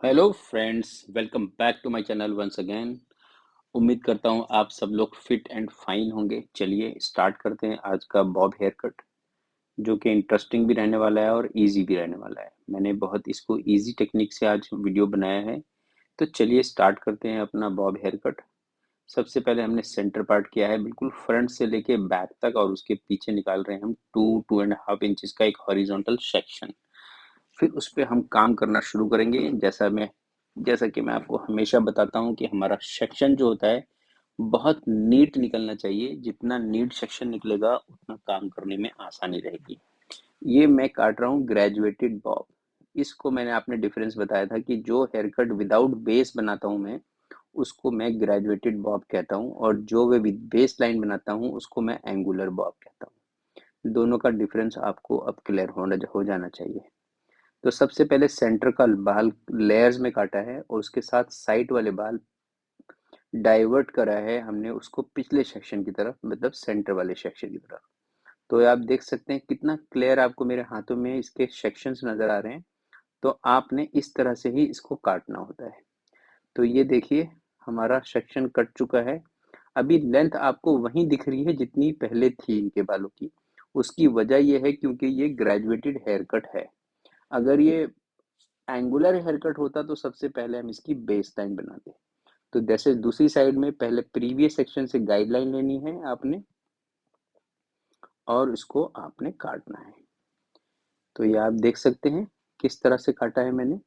Hello friends, welcome back to my channel once again. उम्मीद करता हूँ आप सब लोग फिट एंड फाइन होंगे। चलिए स्टार्ट करते हैं आज का बॉब हेयर कट, जो कि इंटरेस्टिंग भी रहने वाला है और इजी भी रहने वाला है। मैंने बहुत इसको इजी टेक्निक से आज वीडियो बनाया है। तो चलिए स्टार्ट करते हैं अपना बॉब हेयर कट। सबसे पहले हमने सेंटर पार्ट किया है बिल्कुल फ्रंट से लेके बैक तक, और उसके पीछे निकाल रहे हैं हम 2-2.5 इंचेस का एक हॉरिजॉन्टल सेक्शन। फिर उस पे हम काम करना शुरू करेंगे। जैसा कि मैं आपको हमेशा बताता हूँ कि हमारा सेक्शन जो होता है बहुत नीट निकलना चाहिए। जितना नीट सेक्शन निकलेगा उतना काम करने में आसानी रहेगी। ये मैं काट रहा हूँ ग्रेजुएटेड बॉब। इसको मैंने आपने डिफरेंस बताया था कि जो हेयर कट विदाउट बेस बनाता हूँ मैं, उसको मैं ग्रेजुएटेड बॉब कहता हूँ, और जो वे विद बेस लाइन बनाता हूँ उसको मैं एंगुलर बॉब कहता हूँ। दोनों का डिफरेंस आपको अब क्लियर हो जाना चाहिए। तो सबसे पहले सेंटर का बाल लेयर्स में काटा है, और उसके साथ साइड वाले बाल डाइवर्ट करा है हमने उसको पिछले सेक्शन की तरफ, मतलब सेंटर वाले सेक्शन की तरफ। तो आप देख सकते हैं कितना क्लियर आपको मेरे हाथों में इसके सेक्शंस नजर आ रहे हैं। तो आपने इस तरह से ही इसको काटना होता है। तो ये देखिए, हमारा सेक्शन कट चुका है। अभी लेंथ आपको वहीं दिख रही है जितनी पहले थी इनके बालों की। उसकी वजह यह है क्योंकि ये ग्रेजुएटेड हेयर कट है। अगर ये एंगुलर हेयर कट होता तो सबसे पहले हम इसकी बेस लाइन बनाते। तो जैसे दूसरी साइड में पहले प्रीवियस सेक्शन से गाइडलाइन लेनी है आपने, और इसको आपने काटना है। तो ये आप देख सकते हैं किस तरह से काटा है मैंने।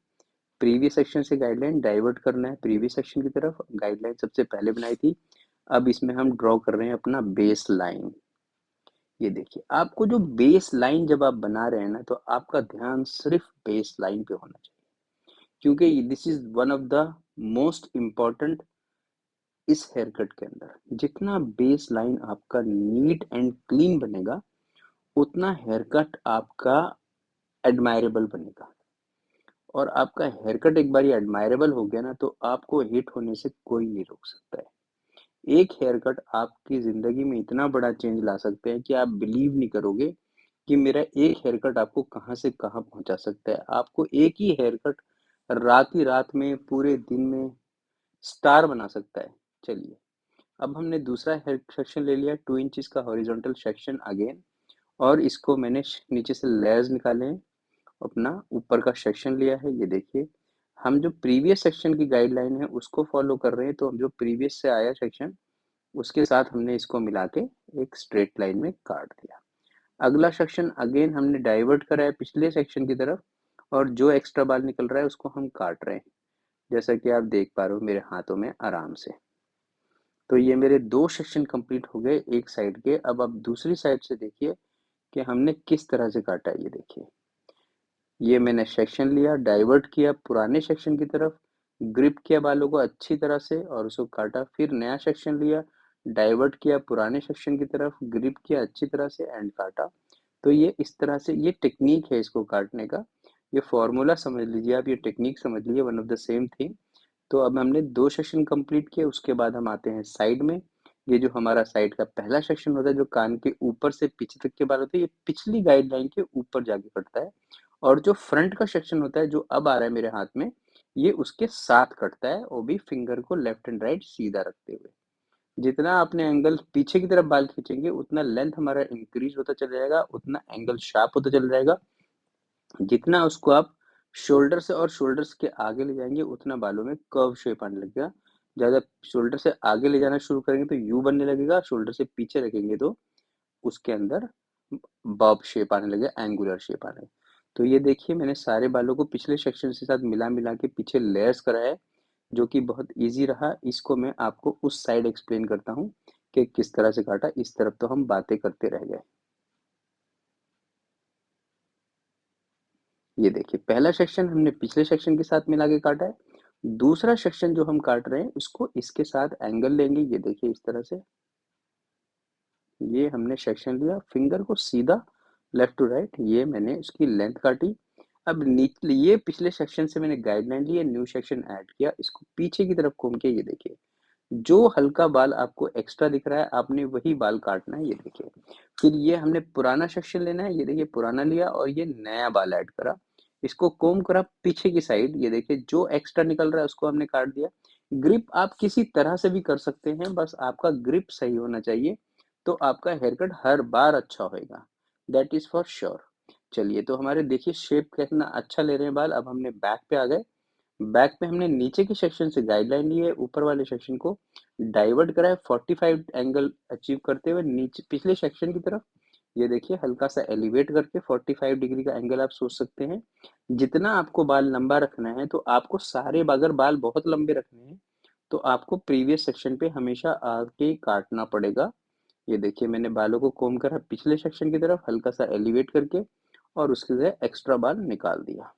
प्रीवियस सेक्शन से गाइडलाइन डाइवर्ट करना है प्रीवियस सेक्शन की तरफ। गाइडलाइन सबसे पहले बनाई थी। अब इसमें हम ड्रॉ कर रहे हैं अपना बेस लाइन। ये देखिए, आपको जो बेस लाइन जब आप बना रहे हैं ना, तो आपका ध्यान सिर्फ बेस लाइन पे होना चाहिए, क्योंकि this is one of the most important. इस हेयर कट के अंदर जितना बेस लाइन आपका नीट एंड क्लीन बनेगा, उतना हेयर कट आपका एडमायरेबल बनेगा। और आपका हेयर कट एक बार एडमायरेबल हो गया ना, तो आपको हिट होने से कोई नहीं रोक सकता है। एक हेयर कट आपकी जिंदगी में इतना बड़ा चेंज ला सकते हैं कि आप बिलीव नहीं करोगे कि मेरा एक हेयर कट आपको कहां से कहां पहुंचा सकता है। आपको एक ही हेयर कट रात ही रात में, पूरे दिन में स्टार बना सकता है। चलिए, अब हमने दूसरा हेयर सेक्शन ले लिया, 2 इंचेस का हॉरिजॉन्टल सेक्शन अगेन। और इसको मैंने नीचे से लेयर्स निकाले हैं। अपना ऊपर का सेक्शन लिया है। ये देखिए, हम जो प्रीवियस सेक्शन की गाइडलाइन है उसको फॉलो कर रहे हैं। तो हम जो प्रीवियस से आया सेक्शन, उसके साथ हमने इसको मिला के एक स्ट्रेट लाइन में काट दिया। अगला सेक्शन अगेन हमने डाइवर्ट करा है पिछले सेक्शन की तरफ, और जो एक्स्ट्रा बाल निकल रहा है उसको हम काट रहे हैं, जैसा कि आप देख पा रहे हो मेरे हाथों में आराम से। तो ये मेरे 2 सेक्शन कंप्लीट हो गए एक साइड के। अब आप दूसरी साइड से देखिए कि हमने किस तरह से काटा है। ये देखिए, ये मैंने सेक्शन लिया, डाइवर्ट किया पुराने सेक्शन की तरफ, ग्रिप किया बालों को अच्छी तरह से और उसको काटा। फिर नया सेक्शन लिया, डाइवर्ट किया पुराने सेक्शन की तरफ, ग्रिप किया अच्छी तरह से एंड काटा। तो ये इस तरह से ये टेक्निक है इसको काटने का। ये फॉर्मूला समझ लीजिए आप, ये टेक्निक समझ लीजिए, one of the same thing. तो अब हमने 2 सेक्शन कंप्लीट किए। उसके बाद हम आते हैं साइड में। ये जो हमारा साइड का पहला सेक्शन होता है, जो कान के ऊपर से पीछे तक के बाल होते हैं, ये पिछली गाइडलाइन के ऊपर जाके कटता है। और जो फ्रंट का सेक्शन होता है, जो अब आ रहा है मेरे हाथ में, ये उसके साथ कटता है, वो भी फिंगर को लेफ्ट एंड राइट सीधा रखते हुए। जितना आपने एंगल पीछे की तरफ बाल खींचेंगे, उतना लेंथ हमारा इंक्रीज होता चला जाएगा, उतना एंगल शार्प होता चला जाएगा। जितना उसको आप शोल्डर से और शोल्डर्स के आगे ले जाएंगे, उतना बालों में कर्व शेप आने लगेगा। ज़्यादा शोल्डर से आगे ले जाना शुरू करेंगे तो यू बनने लगेगा, शोल्डर से पीछे रखेंगे तो उसके अंदर बॉब शेप आने लगेगा, एंगुलर शेप आने लगेगा। तो ये देखिए, मैंने सारे बालों को पिछले सेक्शन के साथ मिला मिला के पीछे लेयर्स करा है, जो कि बहुत इजी रहा। इसको मैं आपको उस साइड एक्सप्लेन करता हूँ कि किस तरह से काटा। इस तरफ तो हम बातें करते रह गए। ये देखिए, पहला सेक्शन हमने पिछले सेक्शन के साथ मिला के काटा है। दूसरा सेक्शन जो हम काट रहे हैं, उसको इसके साथ एंगल लेंगे। ये देखिए, इस तरह से ये हमने सेक्शन लिया, फिंगर को सीधा लेफ्ट टू राइट, ये मैंने उसकी लेंथ काटी। अब नीचे ये पिछले सेक्शन से मैंने गाइडलाइन ली है, न्यू सेक्शन ऐड किया, इसको पीछे की तरफ घूम के ये देखिए, जो हल्का बाल आपको एक्स्ट्रा दिख रहा है, आपने वही बाल काटना है। ये देखिए, फिर ये हमने पुराना सेक्शन लेना है। ये देखिए, पुराना लिया और ये नया बाल ऐड करा। इसको कोम करा पीछे की साइड, ये देखिए जो एक्स्ट्रा निकल रहा है उसको हमने काट दिया। ग्रिप आप किसी तरह से भी कर सकते हैं, बस आपका ग्रिप सही होना चाहिए, तो आपका हेयर कट हर बार अच्छा होएगा, दैट इज़ फॉर श्योर। चलिए, तो हमारे देखिए शेप कितना अच्छा ले रहे हैं बाल। अब हमने बैक पे आ गए। बैक में हमने नीचे के सेक्शन से गाइडलाइन ली है, ऊपर वाले सेक्शन को डाइवर्ट करा है 45 एंगल अचीव करते हुए नीचे पिछले सेक्शन की तरफ। ये देखिए हल्का सा एलिवेट करके 45 डिग्री का एंगल आप सोच सकते हैं। जितना आपको बाल लंबा रखना है, तो आपको सारे अगर बाल बहुत लंबे रखने हैं, तो आपको प्रीवियस सेक्शन पे हमेशा आके काटना पड़ेगा। ये देखिए मैंने बालों को कोम करा पिछले सेक्शन की तरफ हल्का सा एलिवेट करके, और उसके जगह एक्स्ट्रा बाल निकाल दिया।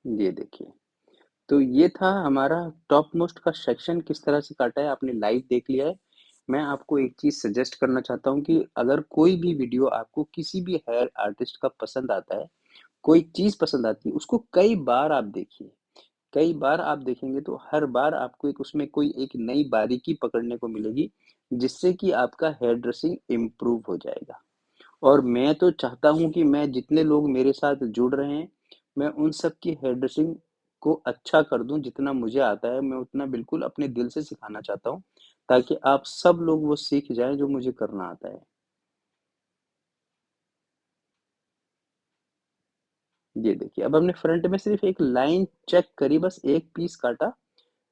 ये देखिए, तो ये था हमारा टॉप मोस्ट का सेक्शन, किस तरह से काटा है आपने लाइव देख लिया है। मैं आपको एक चीज़ सजेस्ट करना चाहता हूँ कि अगर कोई भी वीडियो आपको किसी भी हेयर आर्टिस्ट का पसंद आता है, कोई चीज़ पसंद आती है, उसको कई बार आप देखिए। कई बार आप देखेंगे तो हर बार आपको एक उसमें कोई एक नई बारीकी पकड़ने को मिलेगी, जिससे कि आपका हेयर ड्रेसिंग इम्प्रूव हो जाएगा। और मैं तो चाहता हूँ कि मैं जितने लोग मेरे साथ जुड़ रहे हैं, मैं उन सब की हेयर ड्रेसिंग को अच्छा कर दूँ, जितना मुझे आता है, मैं उतना बिल्कुल अपने दिल से सिखाना चाहता हूँ, ताकि आप सब लोग वो सीख जाएँ जो मुझे करना आता है। ये देखिए, अब हमने फ्रंट में सिर्फ एक लाइन चेक करी, बस एक पीस काटा,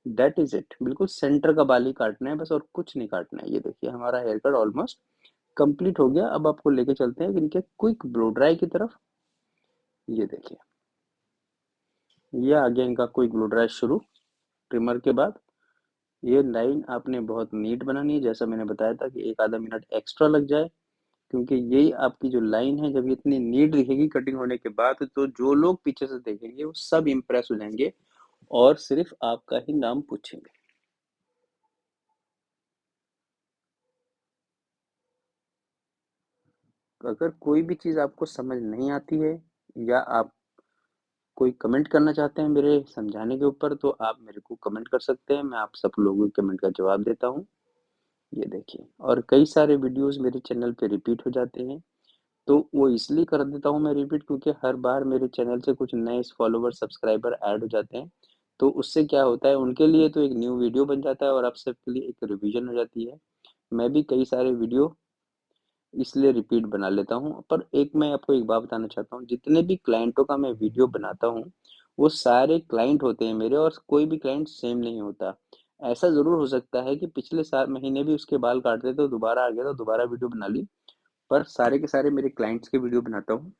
दैट इज़ इट। बिल्कुल सेंटर का बाल ही काटना है बस, और कुछ नहीं काटना है। ये देखिए हमारा हेयर कट ऑलमोस्ट कंप्लीट हो गया। अब आपको लेके चलते हैं इनके क्विक ब्लो ड्राई की तरफ। ये देखिए, ये आ गया इनका क्विक ब्लो ड्राई शुरू। ट्रिमर के बाद ये लाइन आपने बहुत नीट बनानी है, जैसा मैंने बताया था कि एक आधा मिनट एक्स्ट्रा लग जाए, क्योंकि यही आपकी जो लाइन है, जब ये इतनी नीट दिखेगी कटिंग होने के बाद, तो जो लोग पीछे से देखेंगे वो सब इम्प्रेस हो जाएंगे और सिर्फ आपका ही नाम पूछेंगे। अगर कोई भी चीज़ आपको समझ नहीं आती है, या आप कोई कमेंट करना चाहते हैं मेरे समझाने के ऊपर, तो आप मेरे को कमेंट कर सकते हैं, मैं आप सब लोगों के कमेंट का जवाब देता हूँ। ये देखिए, और कई सारे वीडियोस मेरे चैनल पे रिपीट हो जाते हैं, तो वो इसलिए कर देता हूँ मैं रिपीट, क्योंकि हर बार मेरे चैनल से कुछ नए फॉलोवर सब्सक्राइबर ऐड हो जाते हैं। तो उससे क्या होता है, उनके लिए तो एक न्यू वीडियो बन जाता है और आप सबके लिए एक रिवीजन हो जाती है। मैं भी कई सारे वीडियो इसलिए रिपीट बना लेता हूँ। पर एक मैं आपको एक बात बताना चाहता हूँ, जितने भी क्लाइंटों का मैं वीडियो बनाता हूँ, वो सारे क्लाइंट होते हैं मेरे, और कोई भी क्लाइंट सेम नहीं होता। ऐसा ज़रूर हो सकता है कि पिछले साल महीने भी उसके बाल काट थे, तो दोबारा आ गया तो दोबारा वीडियो बना ली, पर सारे के सारे मेरे क्लाइंट्स के वीडियो बनाता हूँ।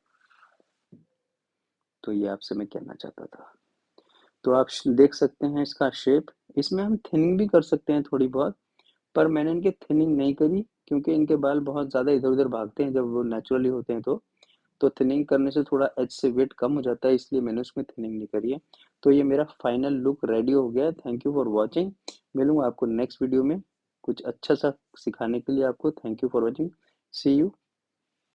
तो ये आपसे मैं कहना चाहता था। तो आप देख सकते हैं इसका शेप। इसमें हम थिनिंग भी कर सकते हैं थोड़ी बहुत, पर मैंने इनकी थिनिंग नहीं करी, क्योंकि इनके बाल बहुत ज़्यादा इधर-उधर भागते हैं जब वो नेचुरली होते हैं तो थिनिंग करने से थोड़ा एज से वेट कम हो जाता है, इसलिए मैंने उसमें थिनिंग नहीं करी है। तो ये मेरा फाइनल लुक रेडी हो गया है। Thank you for watching. मिलूँगा आपको नेक्स्ट वीडियो में कुछ अच्छा सा सिखाने के लिए आपको। Thank you for watching. See you.